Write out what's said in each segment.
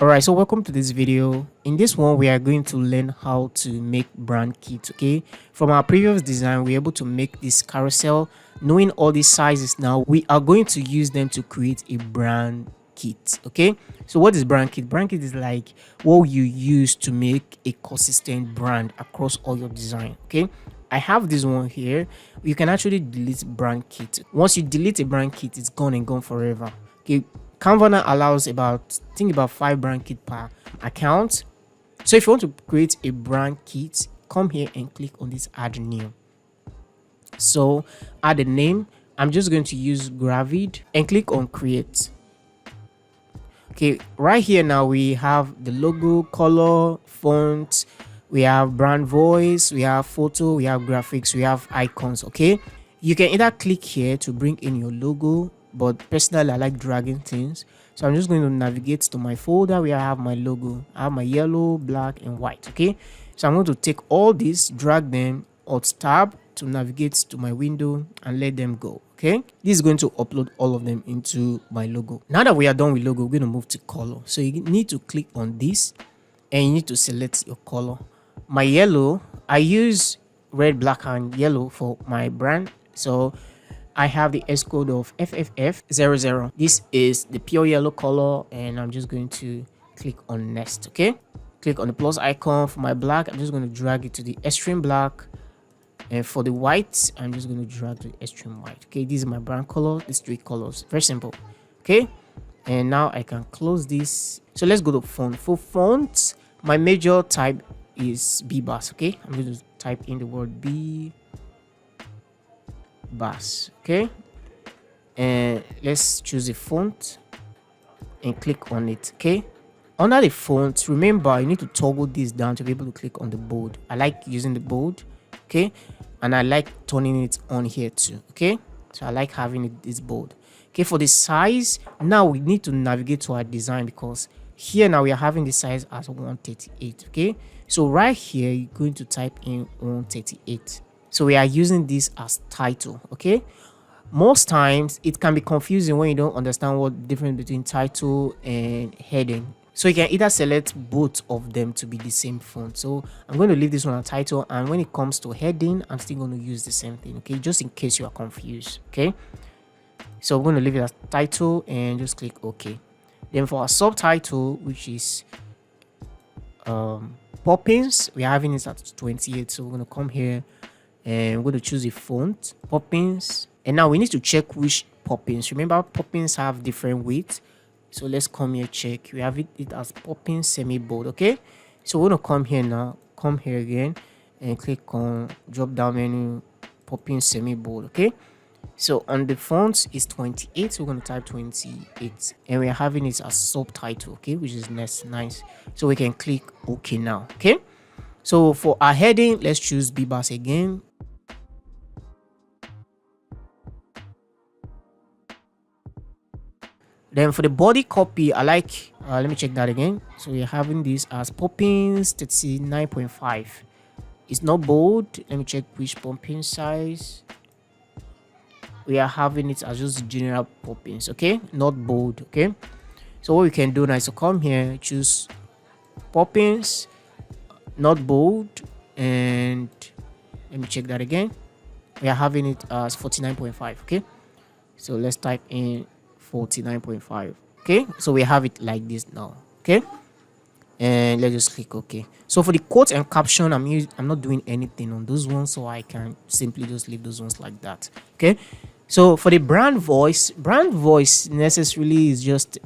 Alright, so welcome to this video. In this one, we are going to learn how to make brand kits. Okay, from our previous design, we're able to make this carousel. Knowing all these sizes now, we are going to use them to create a brand kit. Okay, so what is brand kit? Brand kit is like what you use to make a consistent brand across all your design. Okay, I have this one here. You can actually delete brand kit. Once you delete a brand kit, it's gone and gone forever. Okay, Canva now allows about 5 brand kit per account. So if you want to create a brand kit, come here and click on this add new. So add a name. I'm just going to use Gravid and click on create. Okay, right here now we have the logo, color, font, we have brand voice, we have photo, we have graphics, we have icons. Okay, you can either click here to bring in your logo, but personally I like dragging things, so I'm just going to navigate to my folder where I have my logo. I have my yellow, black and white. Okay, so I'm going to take all these, drag them, alt tab to navigate to my window and let them go. Okay, this is going to upload all of them into my logo. Now that we are done with logo, we're going to move to color. So you need to click on this and you need to select your color. My yellow, I use red, black and yellow for my brand, so I have the S code of FFF00. This is the pure yellow color, and I'm just going to click on next. Okay, click on the plus icon. For my black, I'm just going to drag it to the extreme black, and for the white, I'm just going to drag the extreme white. Okay, this is my brand color. These 3 colors, very simple. Okay, and now I can close this. So let's go to font. For font, my major type is BBass. Okay, I'm going to type in the word B bass. Okay, and let's choose a font and click on it. Okay, under the font, remember you need to toggle this down to be able to click on the bold. I like using the bold. Okay, and I like turning it on here too. Okay, so I like having it this bold. Okay, for the size, now we need to navigate to our design, because here now we are having the size as 138. Okay, so right here you're going to type in 138. So we are using this as title. Okay, most times it can be confusing when you don't understand what the difference between title and heading. So you can either select both of them to be the same font. So I'm going to leave this one as title, and when it comes to heading, I'm still going to use the same thing. Okay, just in case you are confused. Okay, so we're going to leave it as title and just click OK. Then for our subtitle, which is Poppins, we're having it at 28. So we're going to come here and we're going to choose a font, Poppins. And now we need to check which Poppins. Remember, Poppins have different weight. So let's come here, check. We have it as Poppins semi bold. Okay, so we're going to come here now, come here again and click on drop down menu, Poppins semi bold. Okay, so on the font is 28, so we're going to type 28 and we're having it as subtitle. Okay, which is nice. So we can click OK now. Okay, so for our heading, let's choose BBass again. Then for the body copy, I like let me check that again. So we're having this as Poppins 39.5. It's not bold. Let me check which Poppins size. We are having it as just general Poppins. Okay, not bold. Okay, so what we can do now is to come here, choose Poppins, not bold, and let me check that again. We are having it as 49.5. Okay, so let's type in 49.5. Okay, so we have it like this now. Okay, and let's just click OK. So for the quote and caption, I'm not doing anything on those ones, so I can simply just leave those ones like that. Okay, so for the brand voice necessarily is just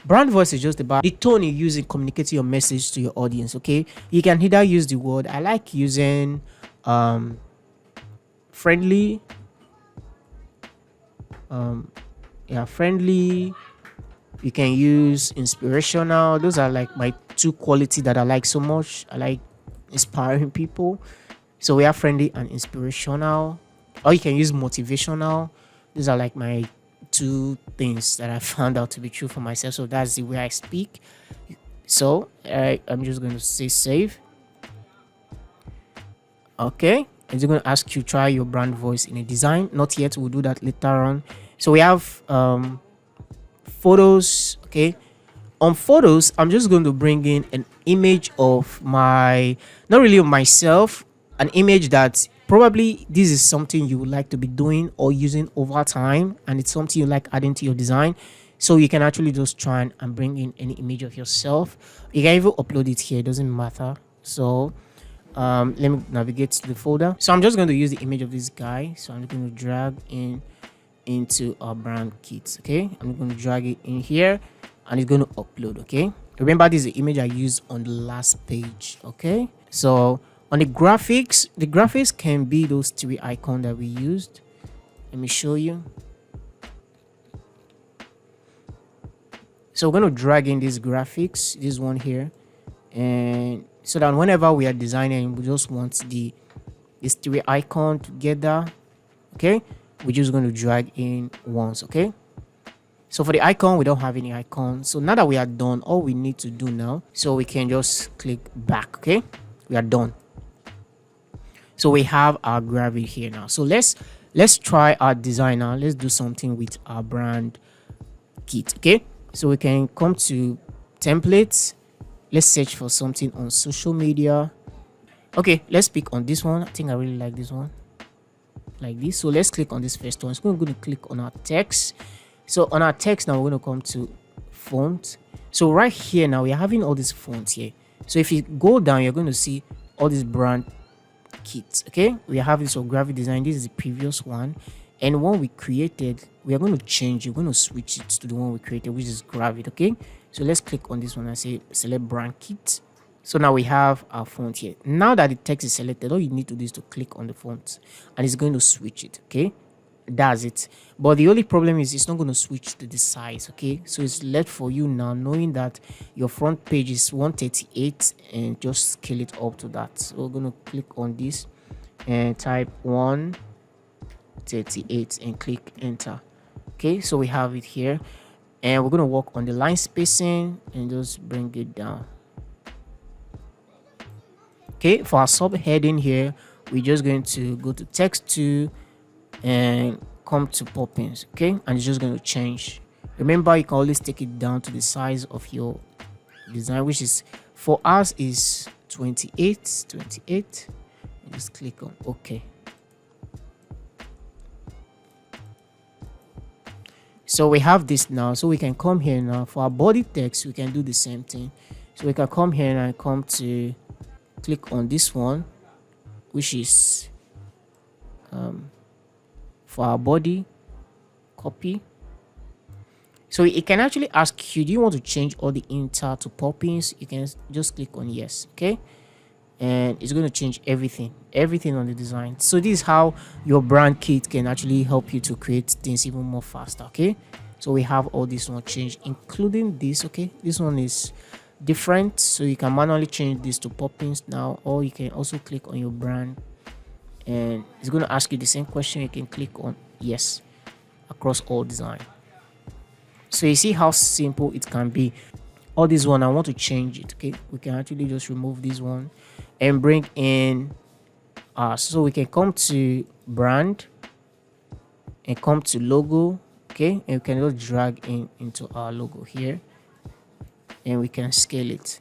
about the tone you use in communicating your message to your audience. Okay, you can either use the word, I like using friendly, friendly. You can use inspirational. Those are like my 2 qualities that I like so much. I like inspiring people, so we have friendly and inspirational. Or you can use motivational. These are like my 2 things that I found out to be true for myself, so that's the way I speak. So I'm just going to say save. Okay, it's going to ask you try your brand voice in a design. Not yet, we'll do that later on. So we have photos. Okay, On photos, I'm just going to bring in an image of my, not really of myself, an image that probably this is something you would like to be doing or using over time, and it's something you like adding to your design. So you can actually just try and bring in any image of yourself. You can even upload it here, it doesn't matter. So let me navigate to the folder. So I'm just going to use the image of this guy. So I'm going to drag in into our brand kit. Okay, I'm going to drag it in here and it's going to upload. Okay, remember this is the image I used on the last page. Okay, so on the graphics can be those three icons that we used. Let me show you. So we're going to drag in these graphics, this one here, and so that whenever we are designing, we just want these three icon together. Okay, we're just going to drag in once. Okay, so for the icon, we don't have any icon. So now that we are done, all we need to do now, so we can just click back. Okay, we are done. So we have our graphic here now. So let's try our designer. Let's do something with our brand kit. Okay, so we can come to templates. Let's search for something on social media. Okay, let's pick on this one. I think I really like this one, like this. So let's click on this first one. So we're going to click on our text. So on our text now, we're going to come to font. So right here now, we're having all these fonts here. So if you go down, you're going to see all these brand kits. Okay, we have this for graphic design. This is the previous one, and one we created, we are going to change. We're going to switch it to the one we created, which is graphic. Okay, so let's click on this one and say select brand kit. So now we have our font here. Now that the text is selected, all you need to do is to click on the font and it's going to switch it. Okay, that's it. But the only problem is it's not going to switch to the size. Okay, so it's left for you now, knowing that your front page is 138, and just scale it up to that. So we're going to click on this and type 138 and click enter. Okay, so we have it here, and we're going to work on the line spacing and just bring it down. Okay, for our subheading here, we're just going to go to text 2 and come to pop-ins. Okay, and it's just going to change. Remember, you can always take it down to the size of your design, which is for us is 28. And just click on OK. So we have this now, so we can come here now for our body text. We can do the same thing. So we can come here and come to click on this one, which is for our body, copy. So it can actually ask you, do you want to change all the inter to pop-ins? You can just click on yes. Okay, and it's going to change everything on the design. So this is how your brand kit can actually help you to create things even more faster. Okay, so we have all this one changed, including this. Okay, this one is different, so you can manually change this to pop-ins now, or you can also click on your brand and it's going to ask you the same question. You can click on yes across all design. So you see how simple it can be. All this one, I want to change it. Okay, we can actually just remove this one and bring in so we can come to brand and come to logo. Okay, and we can just drag into our logo here, and we can scale it.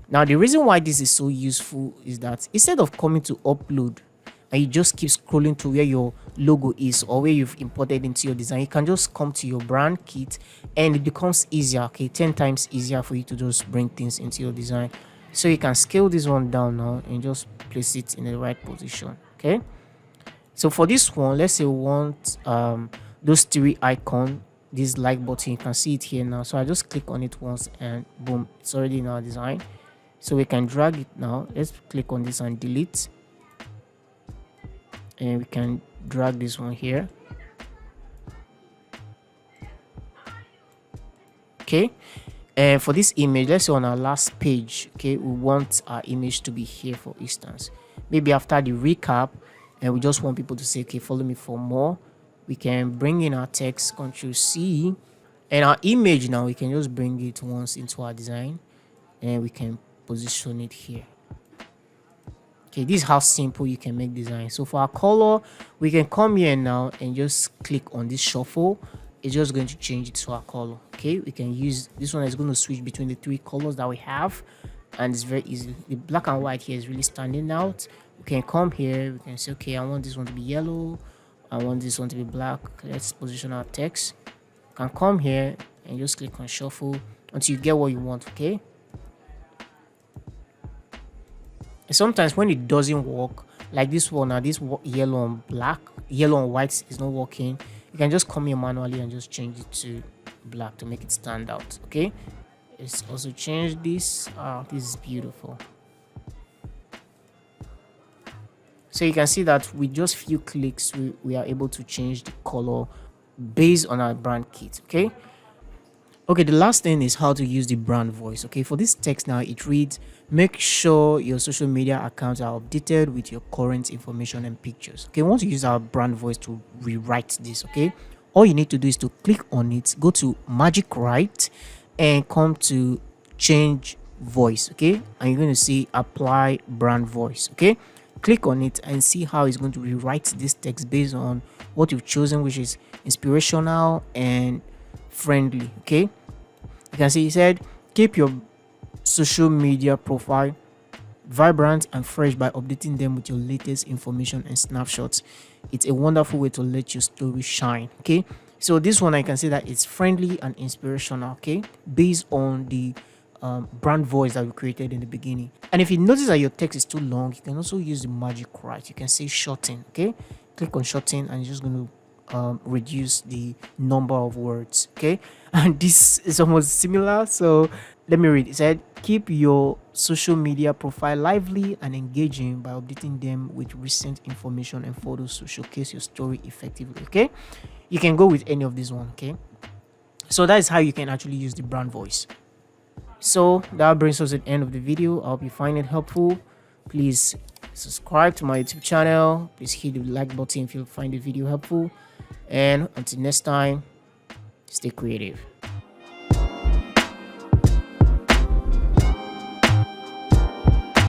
Now the reason why this is so useful is that instead of coming to upload and you just keep scrolling to where your logo is or where you've imported into your design, you can just come to your brand kit and it becomes easier. Okay, 10 times easier for you to just bring things into your design. So you can scale this one down now and just place it in the right position. Okay, so for this one, let's say we want those three icons, this like button, you can see it here now. So I just click on it once and boom, it's already in our design. So we can drag it now. Let's click on this and delete, and we can drag this one here. Okay, and for this image, let's say on our last page, okay, we want our image to be here, for instance. Maybe after the recap, and we just want people to say, okay, follow me for more, we can bring in our text, Ctrl C, and our image now we can just bring it once into our design and we can position it here. Okay, this is how simple you can make design. So for our color, we can come here now and just click on this shuffle. it's just going to change it to our color. Okay, we can use this one. Is going to switch between the three colors that we have, and it's very easy. The black and white here is really standing out. We can come here, we can say, okay, I want this one to be yellow, I want this one to be black. Let's position our text. You can come here and just click on shuffle until you get what you want. Okay, and sometimes when it doesn't work, like this one now, this yellow and black, yellow and white is not working, you can just come here manually and just change it to black to make it stand out. Okay, let's also change this. This is beautiful. So you can see that with just few clicks we are able to change the color based on our brand kit. Okay, the last thing is how to use the brand voice. Okay, for this text now, it reads, make sure your social media accounts are updated with your current information and pictures. Okay, we want to use our brand voice to rewrite this. Okay, all you need to do is to click on it, go to magic right, and come to change voice. Okay, and you're going to see apply brand voice. Okay, click on it and see how it's going to rewrite this text based on what you've chosen, which is inspirational and friendly. Okay, you can see it said keep your social media profile vibrant and fresh by updating them with your latest information and snapshots. It's a wonderful way to let your story shine. Okay, so this one I can say that it's friendly and inspirational. Okay, based on the brand voice that we created in the beginning. And if you notice that your text is too long, you can also use the magic right. You can say shorten. Okay, click on shorten and it's just going to reduce the number of words. Okay, and this is almost similar, so let me read. It said keep your social media profile lively and engaging by updating them with recent information and photos to showcase your story effectively. Okay, you can go with any of these one. Okay, so that is how you can actually use the brand voice. So that brings us to the end of the video. I hope you find it helpful. Please subscribe to my YouTube channel. Please hit the like button if you find the video helpful. And until next time, stay creative.